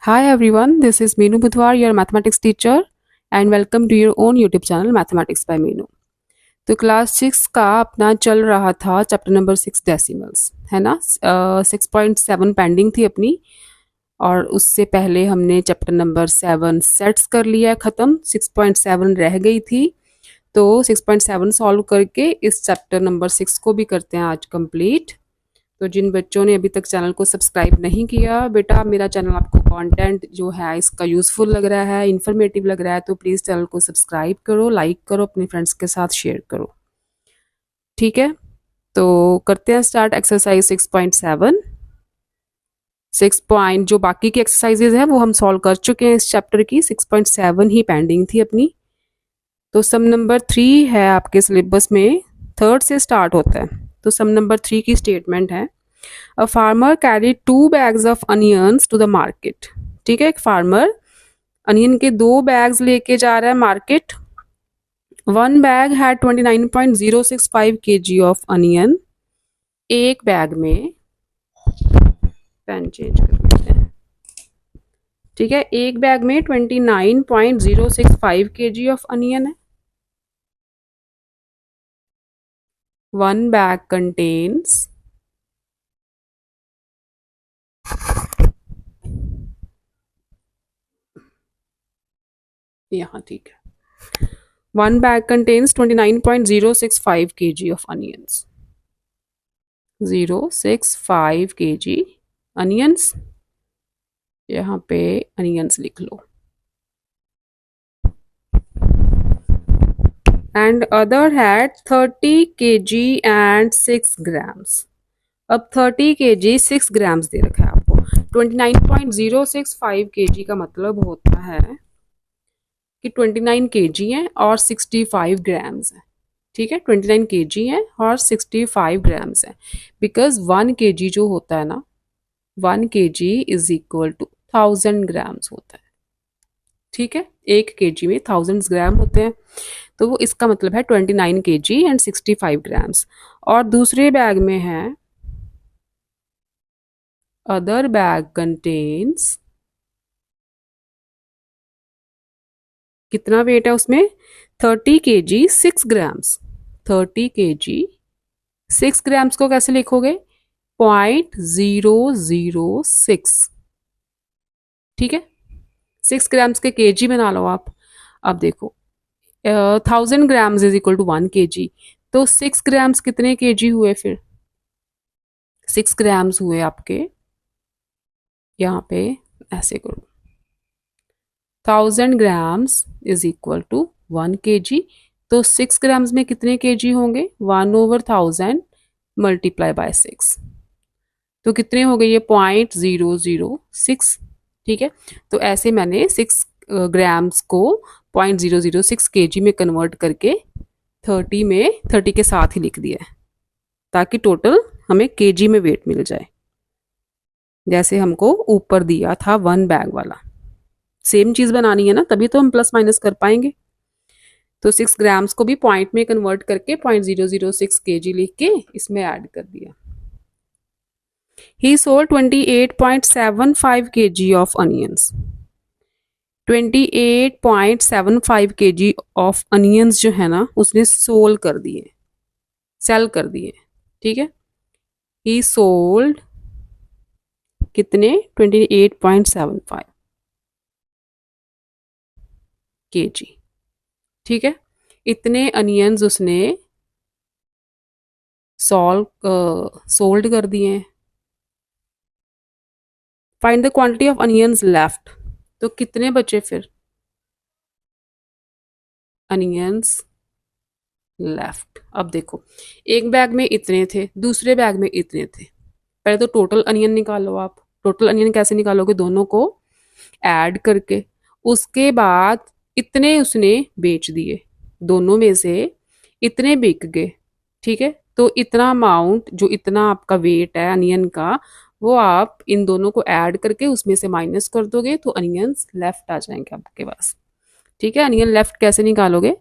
Hi everyone, this is Meenu Budhwar, your mathematics teacher, and welcome to your own YouTube channel Mathematics by Meenu. तो class 6 का अपना चल रहा था chapter number 6 decimals, है ना। 6.7 पेंडिंग थी अपनी, और उससे पहले हमने चैप्टर नंबर 7 सेट्स कर लिया है ख़त्म। 6.7 रह गई थी, तो 6.7 सॉल्व करके इस चैप्टर नंबर 6 को भी करते हैं आज कंप्लीट। तो जिन बच्चों ने अभी तक चैनल को सब्सक्राइब नहीं किया, बेटा मेरा चैनल आपको कंटेंट जो है इसका यूज़फुल लग रहा है, इन्फॉर्मेटिव लग रहा है, तो प्लीज़ चैनल को सब्सक्राइब करो, लाइक करो, अपने फ्रेंड्स के साथ शेयर करो। ठीक है, तो करते हैं स्टार्ट एक्सरसाइज 6.7। 6 पॉइंट जो बाकी की एक्सरसाइजेज है वो हम सॉल्व कर चुके हैं इस चैप्टर की। 6.7 ही पेंडिंग थी अपनी। तो सम नंबर 3 है आपके सिलेबस में, थर्ड से स्टार्ट होता है। तो सम नंबर 3 की स्टेटमेंट है, a farmer carry 2 bags of onions to the market. ठीक है, एक फार्मर अनियन के 2 बैग्स लेके जा रहा है market. One bag had 29.065 kg of onion. एक बैग में, पेन चेंज कर देते हैं। ठीक है, एक बैग में 29.065 kg ऑफ अनियन है। वन बैग कंटेन्स यहाँ, ठीक है, one bag contains 29.065 kg of onions. 065 kg onions, यहाँ पे onions लिख लो। And other had 30 kg and 6 grams. अब 30 kg 6 grams दे रखा है आपको। 29.065 kg का मतलब होता है कि 29 kg है और 65 grams है। ठीक है, 29 kg है और 65 ग्राम्स है। बिकॉज 1 kg जो होता है ना, 1 kg is equal to 1000 grams होता है। ठीक है, 1 kg में 1000 ग्राम होते हैं, तो वो इसका मतलब है 29 kg एंड 65 ग्राम्स। और दूसरे बैग में है, अदर बैग कंटेन्स, कितना वेट है उसमें, 30 kg 6 ग्राम्स। 30 kg 6 ग्राम्स को कैसे लिखोगे, 0.006। ठीक है, 6 ग्राम्स के केजी बना लो आप। अब देखो, 1000 grams is equal to 1 kg, तो 6 ग्राम्स कितने केजी हुए फिर, 6 ग्राम्स हुए आपके, यहाँ पे ऐसे करो, 1000 grams is equal to 1 kg। तो 6 ग्राम्स में कितने केजी होंगे, 1/1000 मल्टीप्लाई बाय 6, तो कितने हो गए ये, 0.006। ठीक है, तो ऐसे मैंने 6 ग्राम्स को 0.006 kg में कन्वर्ट करके 30 के साथ ही लिख दिया है, ताकि टोटल हमें केजी में वेट मिल जाए, जैसे हमको ऊपर दिया था 1 बैग वाला। सेम चीज बनानी है ना, तभी तो हम प्लस माइनस कर पाएंगे। तो 6 ग्राम्स को भी पॉइंट में कन्वर्ट करके 0.006 kg लिख के इसमें ऐड कर दिया। He sold 28.75 kg of onions. 28.75 kg of onions जो है ना, उसने सोल कर दिए, सेल कर दिए। ठीक है, ही सोल्ड कितने, 28.75 kg। ठीक है, इतने अनियंस उसने सोल्ड कर दिए हैं। Find the quantity of onions left, तो कितने बचे फिर अनियंस लेफ्ट। अब देखो, एक बैग में इतने थे, दूसरे बैग में इतने थे। पहले तो टोटल अनियन निकालो आप। टोटल अनियन कैसे निकालोगे, दोनों को ऐड करके। उसके बाद इतने उसने बेच दिए, दोनों में से इतने बिक गए। ठीक है, तो इतना अमाउंट, जो इतना आपका वेट है अनियन का, वो आप इन दोनों को ऐड करके उसमें से माइनस कर दोगे, तो अनियंस लेफ्ट आ जाएंगे आपके पास। ठीक है, अनियन लेफ्ट कैसे निकालोगे,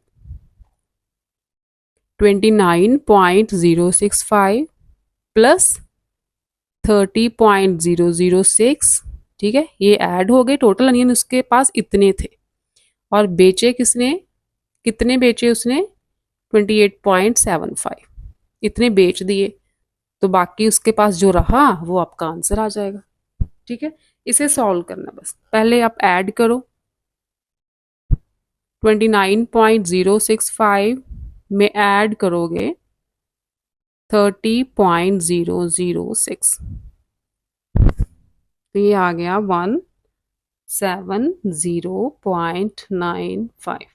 29.065 प्लस 30.006 ठीक है, ये ऐड हो गए, टोटल अनियन उसके पास इतने थे। और बेचे किसने, कितने बेचे उसने, 28.75, इतने बेच दिए। तो बाकी उसके पास जो रहा वो आपका आंसर आ जाएगा। ठीक है, इसे सॉल्व करना, बस पहले आप ऐड करो। 29.065 में ऐड करोगे 30.006, तो ये आ गया 170.95।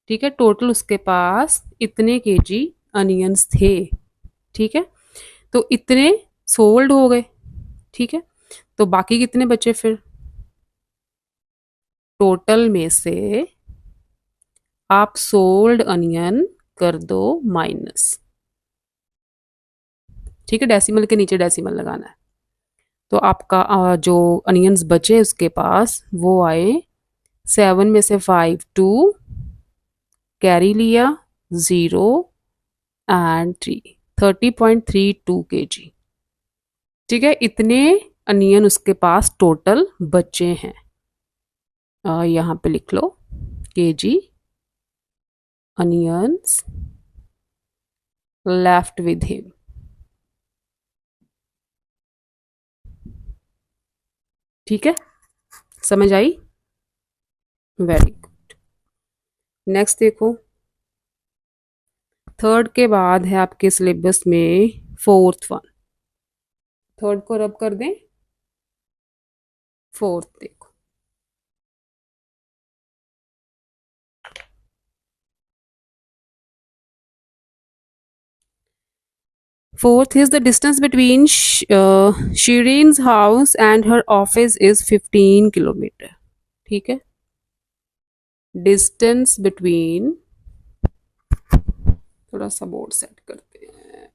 ठीक है, टोटल उसके पास इतने केजी अनियंस थे। ठीक है, तो इतने सोल्ड हो गए। ठीक है, तो बाकी कितने बचे फिर, टोटल में से आप सोल्ड अनियन कर दो माइनस। ठीक है, डेसिमल के नीचे डेसिमल लगाना है। तो आपका जो अनियंस बचे उसके पास वो आए 7 में से 5 2, कैरी लिया 0 एंड 3, 30.32 kg। ठीक है, इतने अनियन उसके पास टोटल बचे हैं। यहाँ पे लिख लो kg onions left with him. ठीक है, समझ आई, वेरी गुड। नेक्स्ट देखो, थर्ड के बाद है आपके सिलेबस में फोर्थ वन। थर्ड को रब कर दें, फोर्थ देखो। Fourth is the distance between Shireen's house and her office is 15 kilometre. ठीक है, डिस्टेंस बिटवीन, थोड़ा सा बोर्ड सेट करते हैं।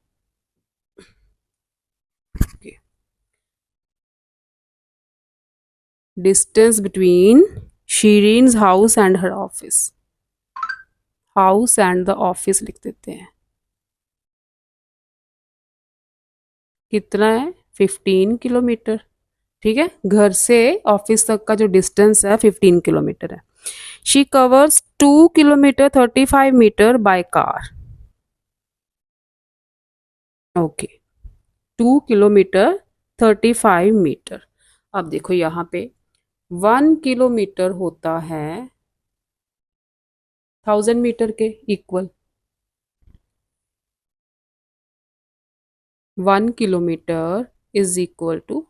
okay. Distance between Shireen's house and her office, house and the office लिख देते हैं। कितना है, 15 किलोमीटर। ठीक है, घर से ऑफिस तक का जो डिस्टेंस है 15 किलोमीटर है। She covers 2 kilometre 35 metre by car. Okay, 2 kilometre 35 metre. अब देखो यहाँ पे 1 किलोमीटर होता है 1000 मीटर के equal. 1 kilometre is equal to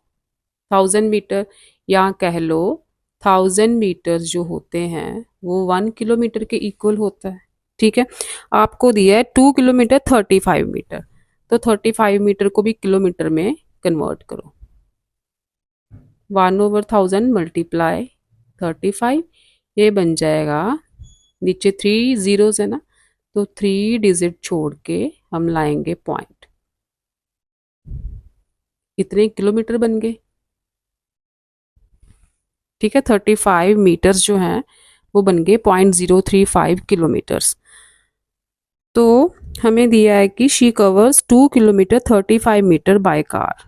1000 metre, या कह लो 1000 मीटर जो होते हैं वो 1 किलोमीटर के इक्वल होता है। ठीक है, आपको दिया है 2 किलोमीटर 35 मीटर, तो 35 मीटर को भी किलोमीटर में कन्वर्ट करो। 1/1000 मल्टीप्लाई 35, ये बन जाएगा, नीचे 3 जीरोस है ना, तो 3 डिजिट छोड़ के हम लाएंगे पॉइंट। कितने किलोमीटर बन गए, ठीक है, 35 मीटर्स जो हैं वो बन गए 0.035 किलोमीटर्स। तो हमें दिया है कि she covers 2 kilometre 35 metre by car.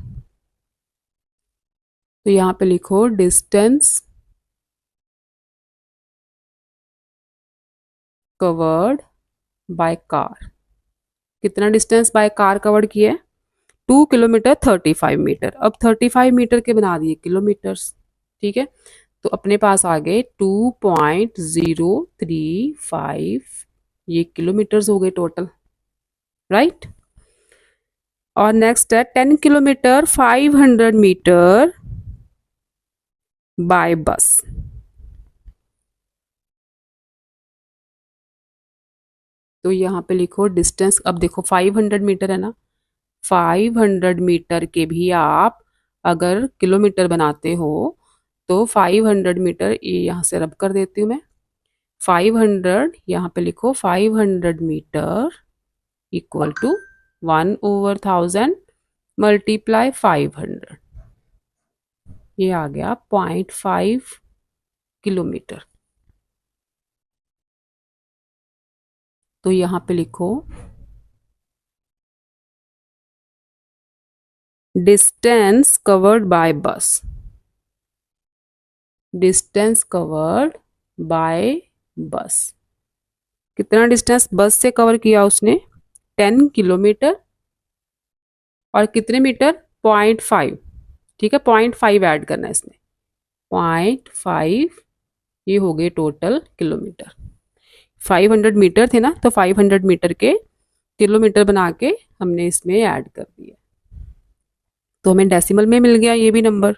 तो यहाँ पे लिखो डिस्टेंस कवर्ड बाय कार। कितना डिस्टेंस बाय कार कवर्ड किया है, 2 किलोमीटर 35 मीटर। अब 35 मीटर के बना दिए किलोमीटर्स। ठीक है, तो अपने पास आ गए 2.035, ये किलोमीटर्स हो गए टोटल, राइट। और नेक्स्ट है 10 किलोमीटर 500 मीटर बाय बस। तो यहाँ पे लिखो डिस्टेंस, अब देखो 500 मीटर है ना, 500 मीटर के भी आप अगर किलोमीटर बनाते हो तो 500 मीटर, ये यहाँ से रब कर देती हूँ मैं। 500 यहाँ पे लिखो 500 मीटर इक्वल टू 1/1000 मल्टीप्लाई 500, ये आ गया 0.5 किलोमीटर। तो यहाँ पे लिखो डिस्टेंस कवर्ड बाय बस डिस्टेंस कवर्ड बाय बस। कितना डिस्टेंस बस से कवर किया उसने? 10 किलोमीटर। और कितने मीटर? 0.5। ठीक है, 0.5 ऐड करना है इसमें, 0.5। ये हो गए टोटल किलोमीटर। 500 मीटर थे ना, तो 500 मीटर के किलोमीटर बना के हमने इसमें ऐड कर दिया, तो हमें डेसिमल में मिल गया ये भी number.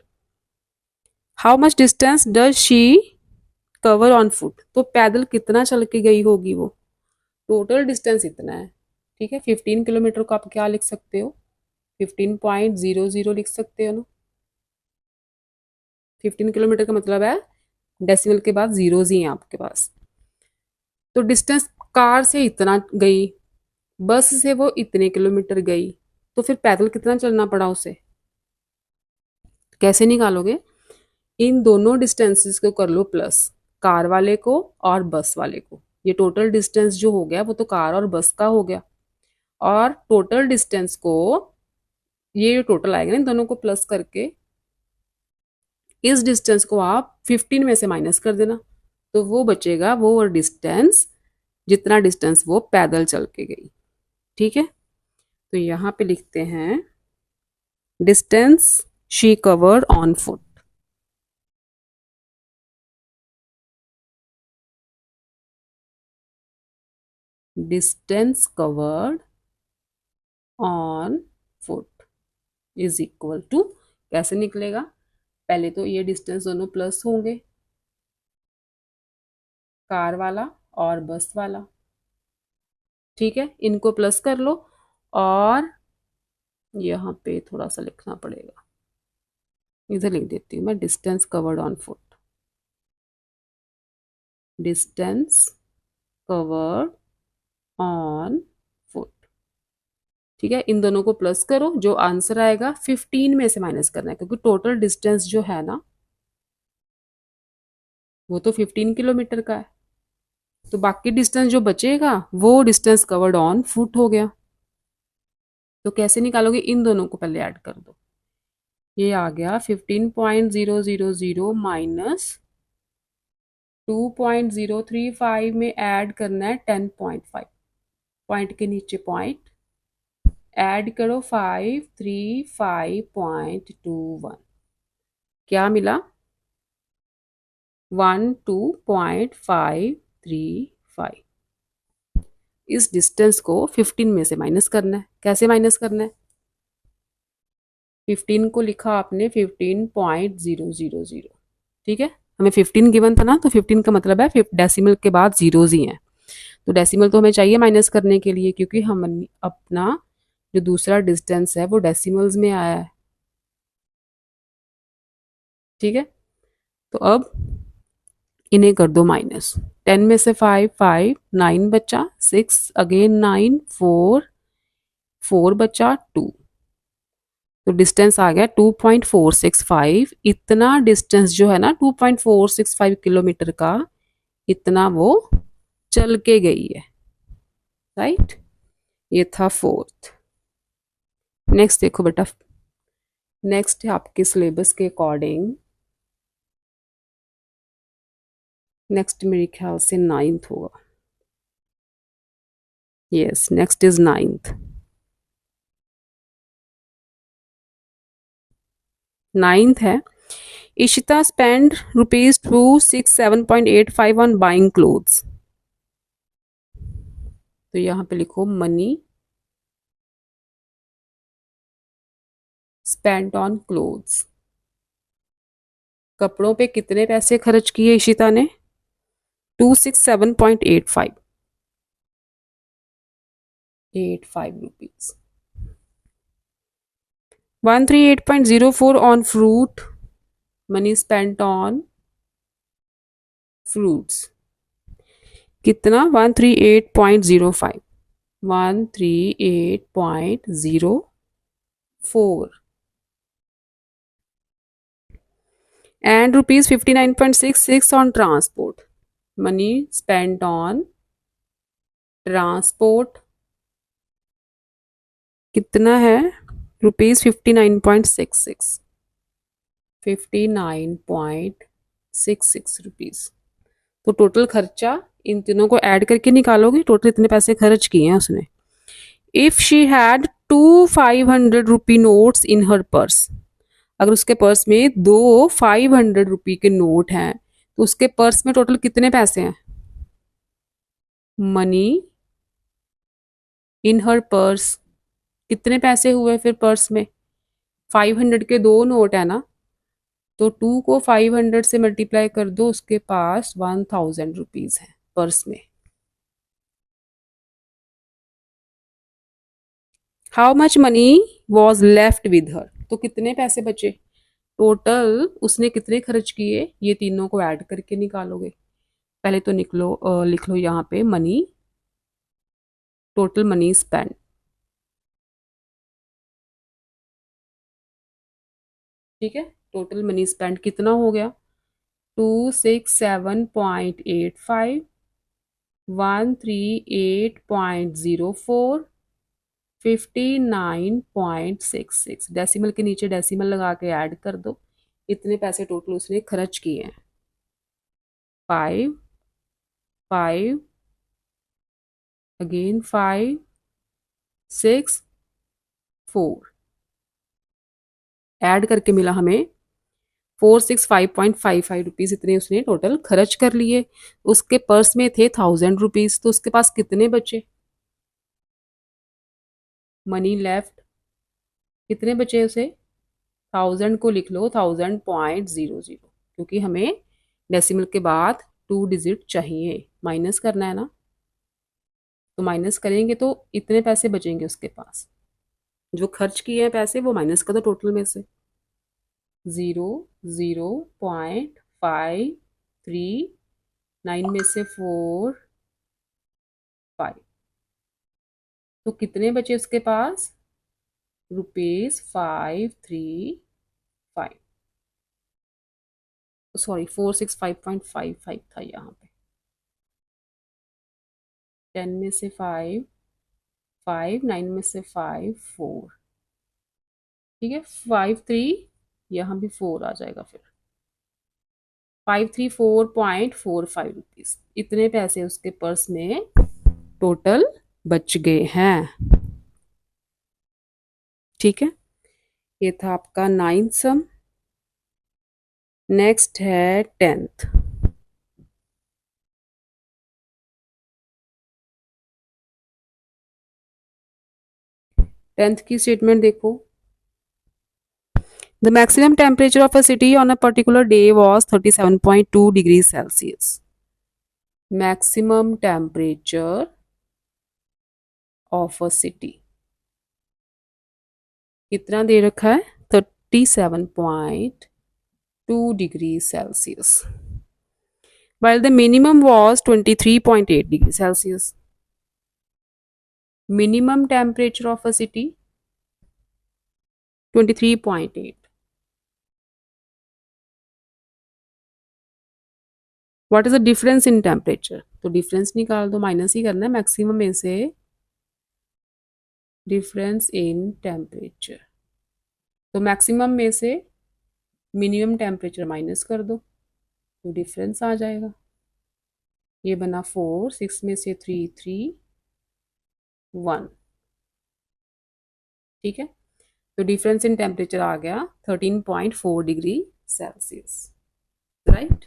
How much distance does she cover on foot? तो पैदल कितना चल के गई होगी वो? टोटल डिस्टेंस इतना है। ठीक है, 15 किलोमीटर को आप क्या लिख सकते हो? 15.00 लिख सकते हो ना। 15 किलोमीटर का मतलब है डेसिमल के बाद जीरोज ही हैं आपके पास। तो डिस्टेंस कार से इतना गई, बस से वो इतने किलोमीटर गई, तो फिर पैदल कितना चलना पड़ा उसे? कैसे निकालोगे? इन दोनों डिस्टेंसेस को कर लो प्लस, कार वाले को और बस वाले को। ये टोटल डिस्टेंस जो हो गया वो तो कार और बस का हो गया। और टोटल डिस्टेंस को, ये टोटल आएगा ना इन दोनों को प्लस करके, इस डिस्टेंस को आप 15 में से माइनस कर देना, तो वो बचेगा वो डिस्टेंस जितना डिस्टेंस वो पैदल चल के गई। ठीक है, तो यहाँ पे लिखते हैं distance she covered on foot. Distance covered on foot is equal to, कैसे निकलेगा? पहले तो ये डिस्टेंस दोनों प्लस होंगे, कार वाला और बस वाला। ठीक है, इनको प्लस कर लो, और यहाँ पे थोड़ा सा लिखना पड़ेगा, इधर लिख देती हूँ मैं, distance covered on foot. Distance covered on foot. ठीक है, इन दोनों को प्लस करो, जो आंसर आएगा 15 में से माइनस करना है, क्योंकि टोटल डिस्टेंस जो है ना वो तो 15 किलोमीटर का है। तो बाकी डिस्टेंस जो बचेगा वो डिस्टेंस कवर्ड ऑन फुट हो गया। तो कैसे निकालोगे? इन दोनों को पहले ऐड कर दो। ये आ गया 15.000 माइनस 2.035 में ऐड करना है 10.5, पॉइंट के नीचे पॉइंट ऐड करो 535.21। क्या मिला? 12.535। इस डिस्टेंस को 15 में से माइनस करना है। कैसे माइनस करना है? 15 को लिखा आपने 15.000। ठीक है, हमें 15 गिवन था ना, तो 15 का मतलब है डेसिमल के बाद जीरोज ही हैं, तो डेसिमल तो हमें चाहिए माइनस करने के लिए, क्योंकि हम अपना जो दूसरा डिस्टेंस है वो डेसिमल्स में आया है। ठीक है, तो अब इन्हें कर दो माइनस। 10 में से 5, 5, 9 बचा, 6 अगेन 9, 4, 4 बचा, 2। तो डिस्टेंस आ गया 2.465। इतना डिस्टेंस जो है ना 2.465 किलोमीटर का, इतना वो चल के गई है। राइट, ये था फोर्थ। नेक्स्ट देखो बेटा, नेक्स्ट है आपके सिलेबस के अकॉर्डिंग, नेक्स्ट मेरे ख्याल से 9th होगा। Yes, next is 9th। 9th है, Ishita spend ₹267.85 on buying clothes. तो यहाँ पे लिखो मनी स्पेंट ऑन क्लोथ्स। कपड़ों पे कितने पैसे खर्च किए इशिता ने? 267.85 rupees. 138.04 on fruit, money spent on fruits. कितना? 138.05, 138.04। and rupees 59.66 on transport, money spent on transport कितना है? रुपीज 59.66, 59.66। 6 रुपीज़। तो टोटल खर्चा इन तीनों को ऐड करके निकालोगे, टोटल इतने पैसे खर्च किए हैं उसने। If she had 2 500 rupee notes in her purse, अगर उसके पर्स में 2 500 रुपी के नोट हैं तो उसके पर्स में टोटल कितने पैसे हैं? मनी इन हर पर्स, कितने पैसे हुए फिर पर्स में? 500 के 2 नोट है ना, तो 2 को 500 से मल्टीप्लाई कर दो, उसके पास 1000 रुपीज है पर्स में। How much money was left with her, तो कितने पैसे बचे? टोटल उसने कितने खर्च किए, ये तीनों को ऐड करके निकालोगे। पहले तो लिख लो यहाँ पे मनी, टोटल मनी स्पेंड। ठीक है, टोटल मनी स्पेंड कितना हो गया? 267.85, 138.04, 59.66। डेसिमल के नीचे डेसिमल लगा के ऐड कर दो, इतने पैसे टोटल उसने खर्च किए हैं। 5 5 अगेन 5 6 4, ऐड करके मिला हमें 465.55 रुपीज, इतने उसने टोटल खर्च कर लिए। उसके पर्स में थे 1000 रुपीज, तो उसके पास कितने बचे? मनी लेफ्ट कितने बचे उसे? 1000 को लिख लो 1000.00, क्योंकि हमें डेसिमल के बाद 2 डिजिट चाहिए, माइनस करना है ना, तो माइनस करेंगे तो इतने पैसे बचेंगे उसके पास। जो खर्च किए हैं पैसे वो माइनस कर दो टोटल में से। 0.539 में से 4 5, तो कितने बचे उसके पास? ₹535, सॉरी 465.55 था यहाँ पे। 10 में से 5 5, 9 में से 5 4, ठीक है, 53, यहाँ भी 4 आ जाएगा फिर। 534.45 रुपीज, इतने पैसे उसके पर्स में टोटल बच गए हैं। ठीक है, ये था आपका 9th सम। नेक्स्ट है 10th। 10th की स्टेटमेंट देखो। The maximum temperature of a city on a particular day was 37.2 degrees Celsius. Maximum temperature of a city कितना दे रखा है? 37.2 degrees Celsius. While the minimum was 23.8 degrees Celsius. Minimum temperature of a city 23.8. What is the difference in temperature? तो difference निकाल दो, minus ही करना है maximum में से डिफरेंस इन टेम्परेचर, तो मैक्सिमम में से मिनिमम टेम्परेचर माइनस कर दो तो डिफरेंस आ जाएगा। ये बना 4, 6 में से 3 3 1, ठीक है, तो डिफरेंस इन टेम्परेचर आ गया 13.4 डिग्री सेल्सियस, राइट।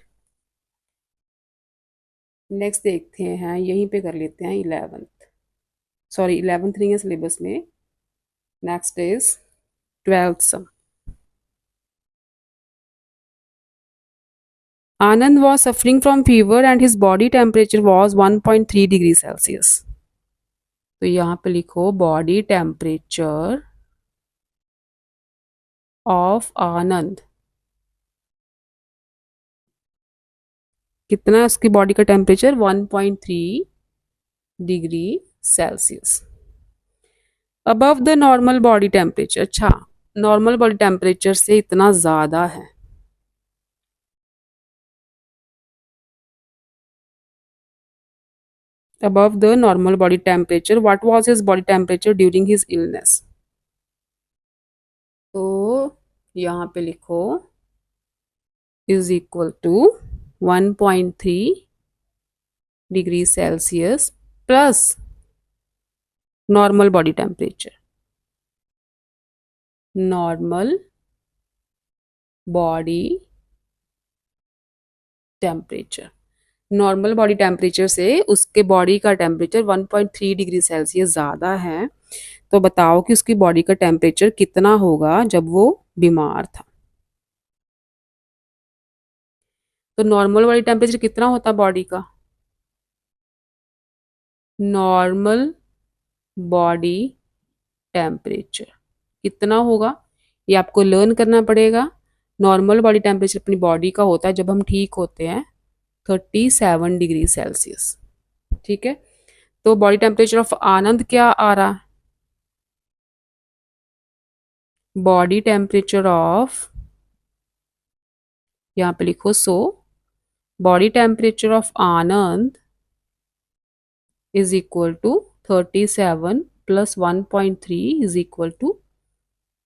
नेक्स्ट देखते हैं, यहीं पे कर लेते हैं 11th, सॉरी 11th नहीं है सिलेबस में। Next is 12th sum. Anand was suffering from fever and his body temperature was 1.3 degree Celsius. तो यहाँ पे लिखो बॉडी टेम्परेचर ऑफ आनंद, कितना है उसकी बॉडी का temperature? 1.3 degree Celsius above the normal body temperature. अच्छा, नॉर्मल बॉडी टेम्परेचर से इतना ज्यादा है। above the normal body temperature, what was his body temperature during his illness? तो यहाँ पे लिखो is equal to 1.3 degree Celsius plus normal body temperature, normal body temperature. Normal body temperature से उसके बॉडी का टेम्परेचर 1.3 डिग्री सेल्सियस ज़्यादा है, तो बताओ कि उसकी बॉडी का टेम्परेचर कितना होगा जब वो बीमार था। तो नॉर्मल बॉडी टेम्परेचर कितना होता बॉडी का? नॉर्मल बॉडी टेम्परेचर कितना होगा ये आपको लर्न करना पड़ेगा। नॉर्मल बॉडी टेम्परेचर अपनी बॉडी का होता है जब हम ठीक होते हैं 37 डिग्री सेल्सियस। ठीक है, तो बॉडी टेम्परेचर ऑफ आनंद क्या आ रहा है? बॉडी टेम्परेचर ऑफ, यहाँ पे लिखो so body temperature of Anand is equal to 37 plus 1.3 is equal to,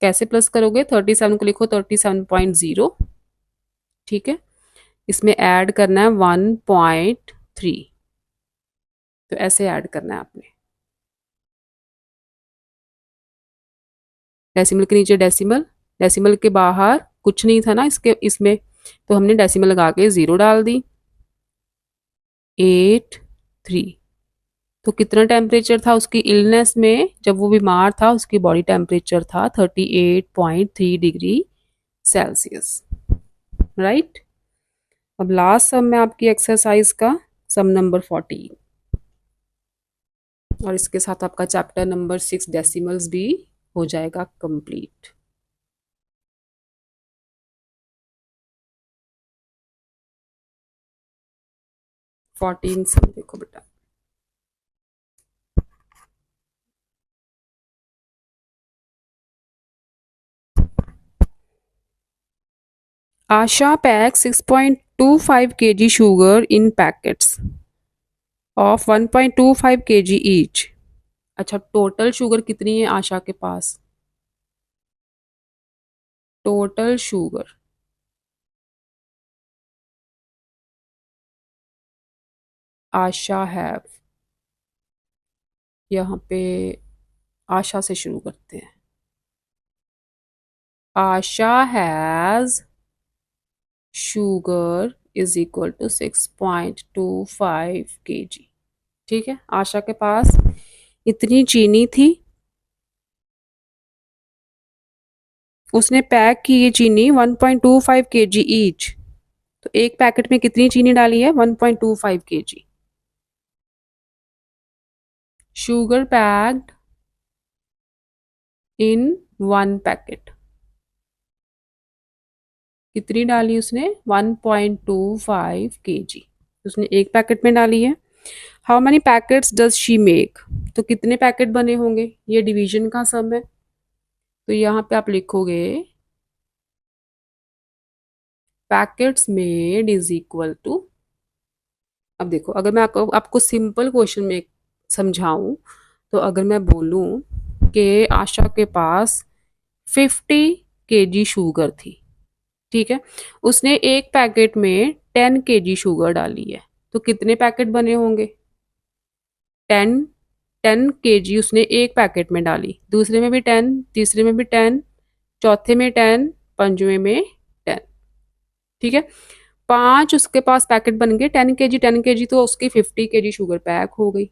कैसे प्लस करोगे? 37 को लिखो 37.0, ठीक है, इसमें ऐड करना है 1.3, तो ऐसे ऐड करना है आपने। डेसिमल के नीचे डेसिमल, डेसिमल के बाहर कुछ नहीं था ना इसके इसमें, तो हमने डेसिमल लगा के 0 डाल दी। 83, तो कितना टेम्परेचर था उसकी इलनेस में? जब वो बीमार था उसकी बॉडी टेम्परेचर था 38.3 डिग्री सेल्सियस, राइट। अब लास्ट सम में आपकी एक्सरसाइज का सम नंबर 14, और इसके साथ आपका चैप्टर नंबर 6 डेसिमल्स भी हो जाएगा कंप्लीट। फोर्टीन सम देखो बेटा। Asha packs 6.25 kg sugar in packets of 1.25 kg each. अच्छा, टोटल शुगर कितनी है आशा के पास? टोटल शुगर, आशा हैव, यहाँ पे आशा से शुरू करते हैं। Asha has sugar is equal to 6.25 kg। ठीक है, आशा के पास इतनी चीनी थी, उसने पैक की ये चीनी 1.25 kg ईच, तो एक पैकेट में कितनी चीनी डाली है? 1.25 kg। Sugar packed in 1 packet, कितनी डाली उसने? 1.25 kg, उसने एक पैकेट में डाली है। How many packets does she make, तो कितने पैकेट बने होंगे? ये डिवीजन का सम है, तो यहाँ पे आप लिखोगे packets made is equal to, अब देखो अगर मैं आपको सिंपल क्वेश्चन में समझाऊं, तो अगर मैं बोलूं कि आशा के पास 50 kg शुगर थी, ठीक है, उसने एक पैकेट में 10 kg शुगर डाली है, तो कितने पैकेट बने होंगे? 10 10 kg उसने एक पैकेट में डाली, दूसरे में भी 10, तीसरे में भी 10, चौथे में 10, पंजवें में 10, ठीक है। 5 उसके पास पैकेट बन गए 10 kg 10 kg, तो उसकी 50 kg शुगर पैक हो गई।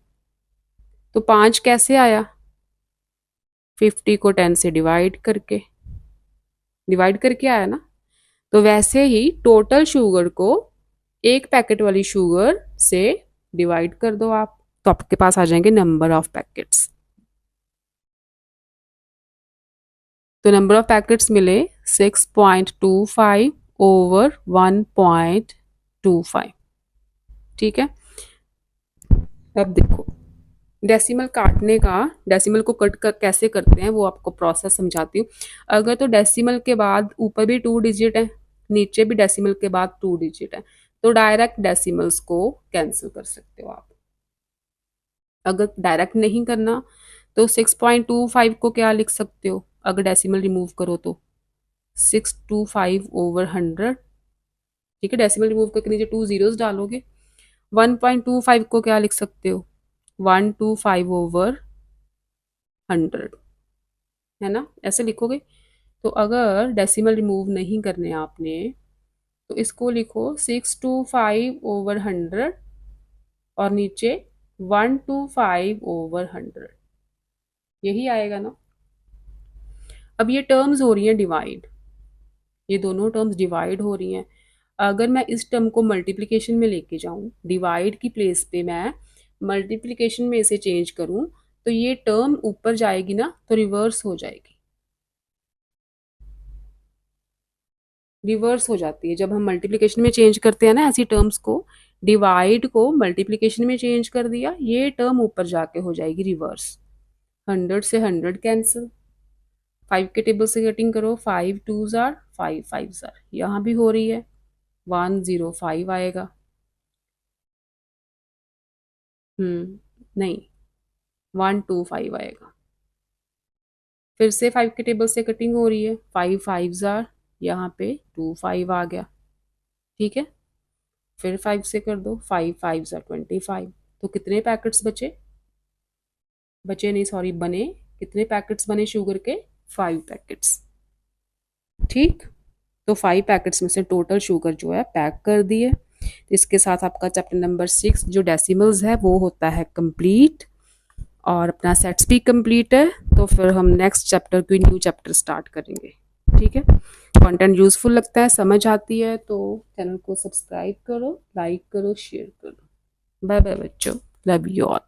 तो 5 कैसे आया? 50 को 10 से डिवाइड करके आया ना। तो वैसे ही टोटल शुगर को एक पैकेट वाली शुगर से डिवाइड कर दो आप, तो आपके पास आ जाएंगे नंबर ऑफ पैकेट्स। तो नंबर ऑफ पैकेट्स मिले 6.25 ओवर 1.25, ठीक है। अब देखो डेसिमल काटने का, डेसिमल को कट कर कैसे करते हैं वो आपको प्रोसेस समझाती हूँ। अगर तो डेसिमल के बाद ऊपर भी 2 डिजिट है, नीचे भी डेसिमल के बाद 2 डिजिट है, तो डायरेक्ट डेसिमल्स को कैंसिल कर सकते हो आप। अगर डायरेक्ट नहीं करना तो 6.25 को क्या लिख सकते हो? अगर डेसिमल रिमूव करो तो 625 ओवर 100, ठीक है, डेसिमल रिमूव करके नीचे 2 जीरोस डालोगे। 1.25 को क्या लिख सकते हो, 125/100, है ना, ऐसे लिखोगे। तो अगर डेसिमल रिमूव नहीं करने आपने तो इसको लिखो 625/100 और नीचे 125/100, यही आएगा ना। अब ये टर्म्स हो रही हैं डिवाइड, ये दोनों टर्म्स डिवाइड हो रही हैं। अगर मैं इस टर्म को मल्टीप्लिकेशन में लेके जाऊं, डिवाइड की प्लेस पे मैं मल्टीप्लिकेशन में इसे चेंज करूं, तो ये टर्म ऊपर जाएगी ना, तो रिवर्स हो जाएगी, रिवर्स हो जाती है। जब हम मल्टीप्लिकेशन में चेंज करते हैं ना ऐसी टर्म्स को, डिवाइड को मल्टीप्लिकेशन में चेंज कर दिया, ये टर्म ऊपर जाके हो जाएगी रिवर्स। 100 से 100 कैंसिल, 5 के टेबल से कटिंग करो, 5 2 जार 5 5 जार, यहाँ भी हो रही है, 105 आएगा। नहीं, 125 आएगा। फिर से 5 के टेबल से कटिंग हो रही है, 5 5 जार, यहाँ पे 25 आ गया। ठीक है, फिर 5 से कर दो, 5 5 जार 25। तो कितने पैकेट्स बचे, बचे नहीं सॉरी बने, कितने पैकेट्स बने शुगर के, 5 पैकेट्स। ठीक, तो 5 पैकेट्स में से टोटल शुगर जो है पैक कर दिए। तो इसके साथ आपका चैप्टर नंबर 6 जो डेसिमल्स है वो होता है कंप्लीट, और अपना सेट्स भी कंप्लीट है। तो फिर हम नेक्स्ट चैप्टर कोई न्यू चैप्टर स्टार्ट करेंगे। ठीक है, कंटेंट यूजफुल लगता है, समझ आती है तो चैनल को सब्सक्राइब करो, लाइक करो, शेयर करो। बाय बाय बच्चों, लव यू ऑल।